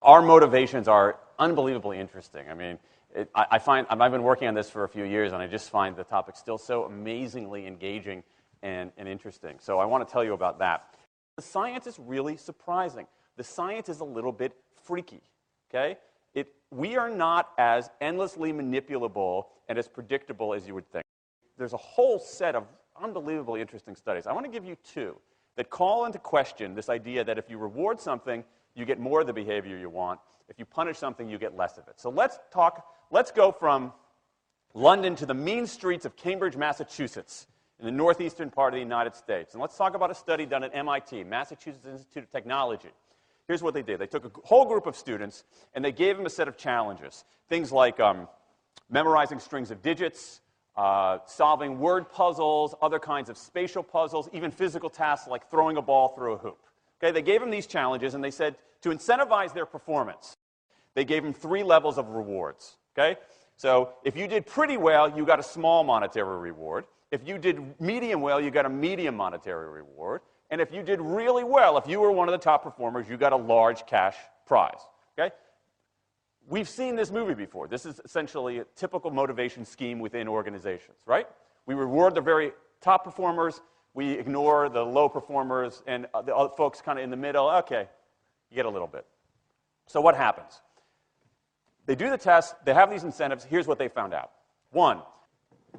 Our motivations are unbelievably interesting. I mean, I've been working on this for a few years, and I just find the topic still so amazingly engaging and interesting. So I want to tell you about that. The science is really surprising. The science is a little bit freaky, okay? We are not as endlessly manipulable and as predictable as you would think. There's a whole set of unbelievably interesting studies. I want to give you two that call into question this idea that if you reward something, you get more of the behavior you want. If you punish something, you get less of it. So let's go from London to the mean streets of Cambridge, Massachusetts, in the northeastern part of the United States. And let's talk about a study done at MIT, Massachusetts Institute of Technology. Here's what they did. They took a whole group of students, and they gave them a set of challenges. Things like memorizing strings of digits, solving word puzzles, other kinds of spatial puzzles, even physical tasks like throwing a ball through a hoop. Okay, they gave them these challenges, and they said to incentivize their performance, they gave them 3 levels of rewards. Okay? So if you did pretty well, you got a small monetary reward. If you did medium well, you got a medium monetary reward. And if you did really well, if you were one of the top performers, you got a large cash prize. Okay? We've seen this movie before. This is essentially a typical motivation scheme within organizations, right? We reward the very top performers, we ignore the low performers, and the other folks kind of in the middle. Okay, you get a little bit. So what happens? They do the test, they have these incentives. Here's what they found out. 1,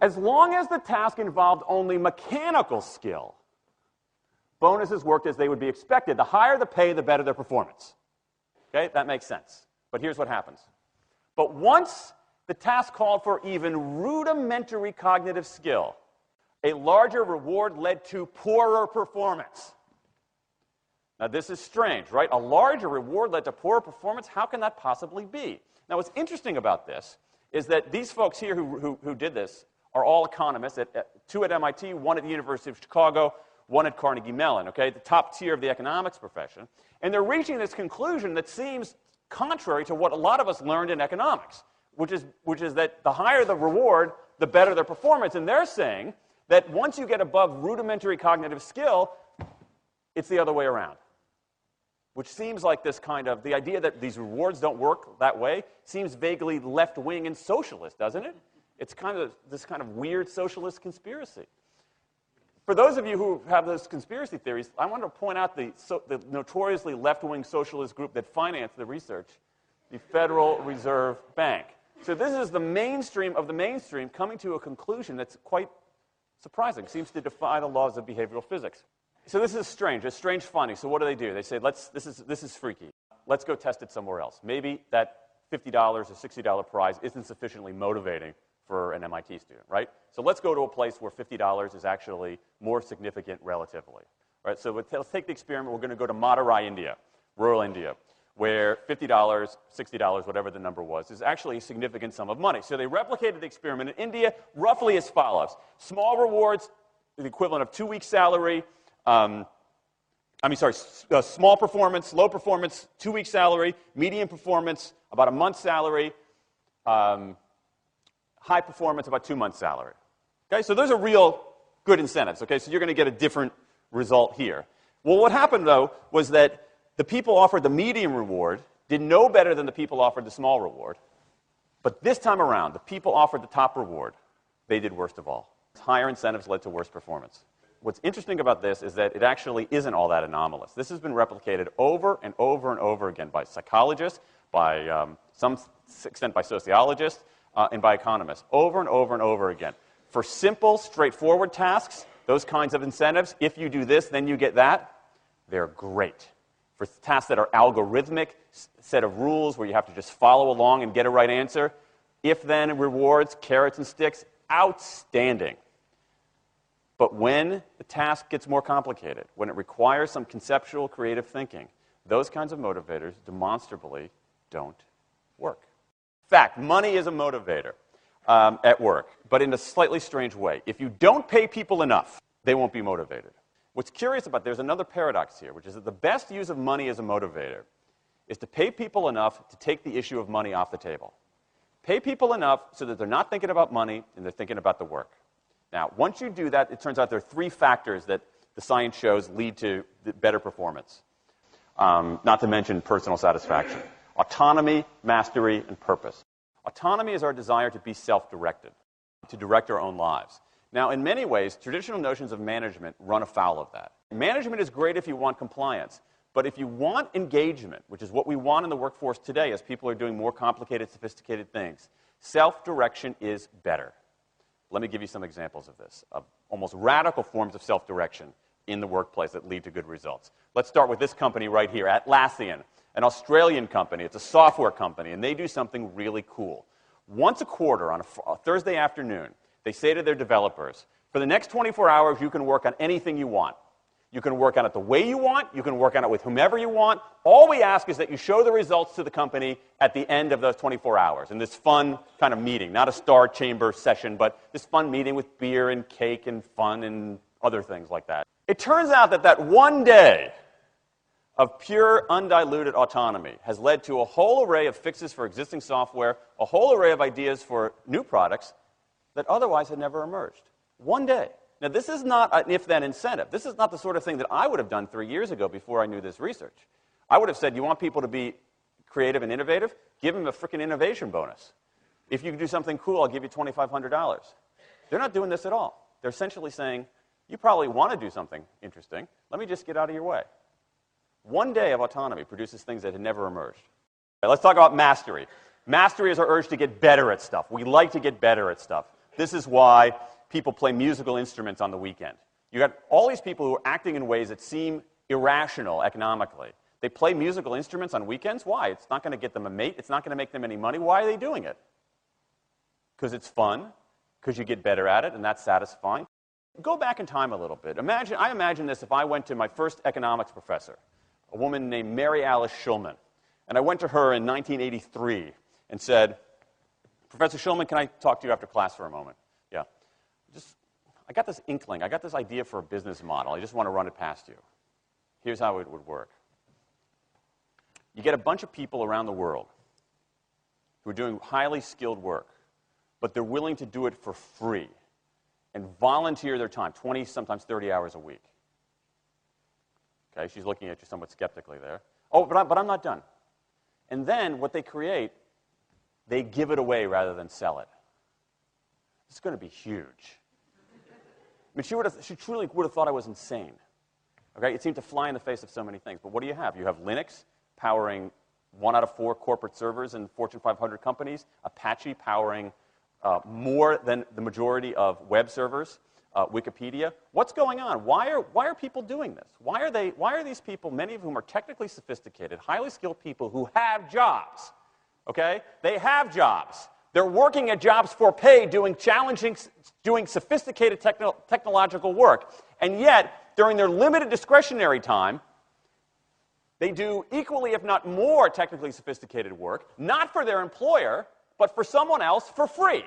as long as the task involved only mechanical skill, bonuses worked as they would be expected. The higher the pay, the better their performance. Okay, that makes sense. But here's what happens. But once the task called for even rudimentary cognitive skill, a larger reward led to poorer performance. Now, this is strange, right? A larger reward led to poorer performance? How can that possibly be? Now, what's interesting about this is that these folks here who did this are all economists, 2 at MIT, 1 at the University of Chicago, 1 at Carnegie Mellon, okay, the top tier of the economics profession. And they're reaching this conclusion that seems contrary to what a lot of us learned in economics, which is that the higher the reward, the better their performance. And they're saying that once you get above rudimentary cognitive skill, it's the other way around. Which seems like this kind of, the idea that these rewards don't work that way seems vaguely left-wing and socialist, doesn't it? It's kind of this kind of weird socialist conspiracy. For those of you who have those conspiracy theories, I want to point out the notoriously left-wing socialist group that financed the research, the Federal Reserve Bank. So this is the mainstream of the mainstream coming to a conclusion that's quite surprising, seems to defy the laws of behavioral physics. So this is strange. It's strange finding. So what do? They say, this is freaky. Let's go test it somewhere else. Maybe that $50 or $60 prize isn't sufficiently motivating for an MIT student, right? So let's go to a place where $50 is actually more significant relatively. Right? So let's take the experiment. We're going to go to Madurai, India, rural India, where $50, $60, whatever the number was, is actually a significant sum of money. So they replicated the experiment in India roughly as follows. Small rewards, the equivalent of 2 weeks' salary. Small performance, low performance, 2 weeks' salary. Medium performance, about a month's salary. High performance, about 2 months' salary. Okay, so those are real good incentives. Okay, so you're going to get a different result here. Well, what happened, though, was that the people offered the medium reward did no better than the people offered the small reward. But this time around, the people offered the top reward. They did worst of all. Higher incentives led to worse performance. What's interesting about this is that it actually isn't all that anomalous. This has been replicated over and over and over again by psychologists, by some extent by sociologists, and by economists, over and over and over again. For simple, straightforward tasks, those kinds of incentives, if you do this, then you get that, they're great. For tasks that are algorithmic, set of rules where you have to just follow along and get a right answer, if-then rewards, carrots and sticks, outstanding. But when the task gets more complicated, when it requires some conceptual, creative thinking, those kinds of motivators demonstrably don't work. In fact, money is a motivator at work, but in a slightly strange way. If you don't pay people enough, they won't be motivated. What's curious about, there's another paradox here, which is that the best use of money as a motivator is to pay people enough to take the issue of money off the table. Pay people enough so that they're not thinking about money and they're thinking about the work. Now, once you do that, it turns out there are 3 factors that the science shows lead to better performance, not to mention personal satisfaction. Autonomy, mastery, and purpose. Autonomy is our desire to be self-directed, to direct our own lives. Now, in many ways, traditional notions of management run afoul of that. Management is great if you want compliance, but if you want engagement, which is what we want in the workforce today as people are doing more complicated, sophisticated things, self-direction is better. Let me give you some examples of this, of almost radical forms of self-direction in the workplace that lead to good results. Let's start with this company right here, Atlassian, an Australian company. It's a software company, and they do something really cool. Once a quarter, on a Thursday afternoon, they say to their developers, for the next 24 hours, you can work on anything you want. You can work on it the way you want. You can work on it with whomever you want. All we ask is that you show the results to the company at the end of those 24 hours in this fun kind of meeting, not a star chamber session, but this fun meeting with beer and cake and fun and other things like that. It turns out that that one day of pure, undiluted autonomy has led to a whole array of fixes for existing software, a whole array of ideas for new products that otherwise had never emerged. One day. Now, this is not an if-then incentive. This is not the sort of thing that I would have done 3 years ago before I knew this research. I would have said, you want people to be creative and innovative? Give them a freaking innovation bonus. If you can do something cool, I'll give you $2,500. They're not doing this at all. They're essentially saying, you probably want to do something interesting. Let me just get out of your way. One day of autonomy produces things that had never emerged. Okay, let's talk about mastery. Mastery is our urge to get better at stuff. We like to get better at stuff. This is why people play musical instruments on the weekend. You got all these people who are acting in ways that seem irrational economically. They play musical instruments on weekends. Why? It's not going to get them a mate. It's not going to make them any money. Why are they doing it? Because it's fun, because you get better at it, and that's satisfying. Go back in time a little bit. I imagine this if I went to my first economics professor, a woman named Mary Alice Schulman, and I went to her in 1983 and said, Professor Schulman, can I talk to you after class for a moment? Yeah. I got this inkling. I got this idea for a business model. I just want to run it past you. Here's how it would work. You get a bunch of people around the world who are doing highly skilled work, but they're willing to do it for free and volunteer their time, 20, sometimes 30 hours a week. Okay, she's looking at you somewhat skeptically there. Oh, but I'm not done. And then what they create, they give it away rather than sell it. It's going to be huge. I mean, she truly would have thought I was insane. Okay, it seemed to fly in the face of so many things. But what do you have? You have Linux powering 1 out of 4 corporate servers in Fortune 500 companies, Apache powering more than the majority of web servers, Wikipedia. What's going on? Why are people doing this? Why are these people, many of whom are technically sophisticated, highly skilled people who have jobs? Okay? They have jobs. They're working at jobs for pay, doing sophisticated technological work. And yet, during their limited discretionary time, they do equally, if not more, technically sophisticated work, not for their employer, but for someone else for free.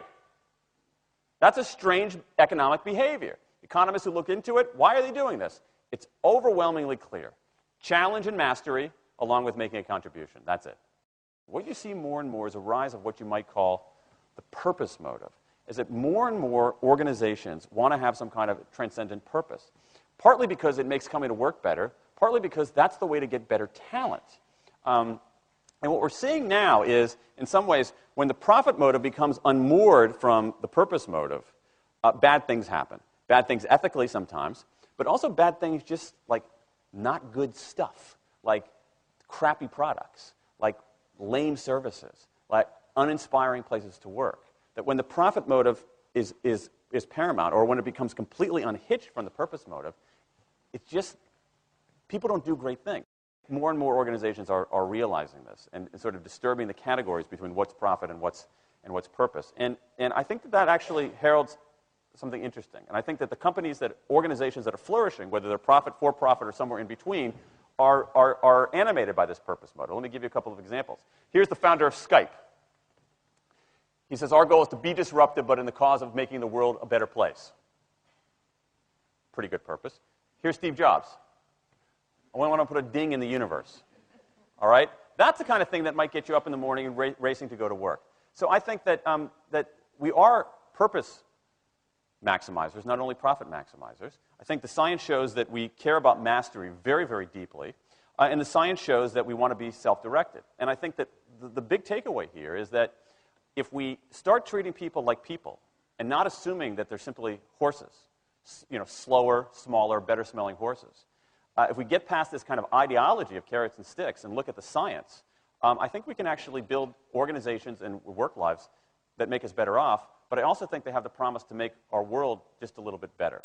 That's a strange economic behavior. Economists who look into it, why are they doing this? It's overwhelmingly clear. Challenge and mastery, along with making a contribution. That's it. What you see more and more is a rise of what you might call the purpose motive, is that more and more organizations want to have some kind of transcendent purpose, partly because it makes coming to work better, partly because that's the way to get better talent. And what we're seeing now is, in some ways, when the profit motive becomes unmoored from the purpose motive, bad things happen. Bad things ethically sometimes, but also bad things just like not good stuff, like crappy products, like lame services, like uninspiring places to work. That when the profit motive is paramount, or when it becomes completely unhitched from the purpose motive, it's just, people don't do great things. More and more organizations are realizing this and sort of disturbing the categories between what's profit and what's purpose. And I think that actually heralds something interesting. And I think that the organizations that are flourishing, whether they're profit, for-profit, or somewhere in between, are animated by this purpose motive. Let me give you a couple of examples. Here's the founder of Skype. He says, our goal is to be disruptive, but in the cause of making the world a better place. Pretty good purpose. Here's Steve Jobs. I want to put a ding in the universe. All right? That's the kind of thing that might get you up in the morning and racing to go to work. So I think that we are purpose maximizers, not only profit maximizers. I think the science shows that we care about mastery very, very deeply. And the science shows that we want to be self-directed. And I think that the big takeaway here is that if we start treating people like people and not assuming that they're simply horses, slower, smaller, better-smelling horses, if we get past this kind of ideology of carrots and sticks and look at the science, I think we can actually build organizations and work lives that make us better off, but I also think they have the promise to make our world just a little bit better.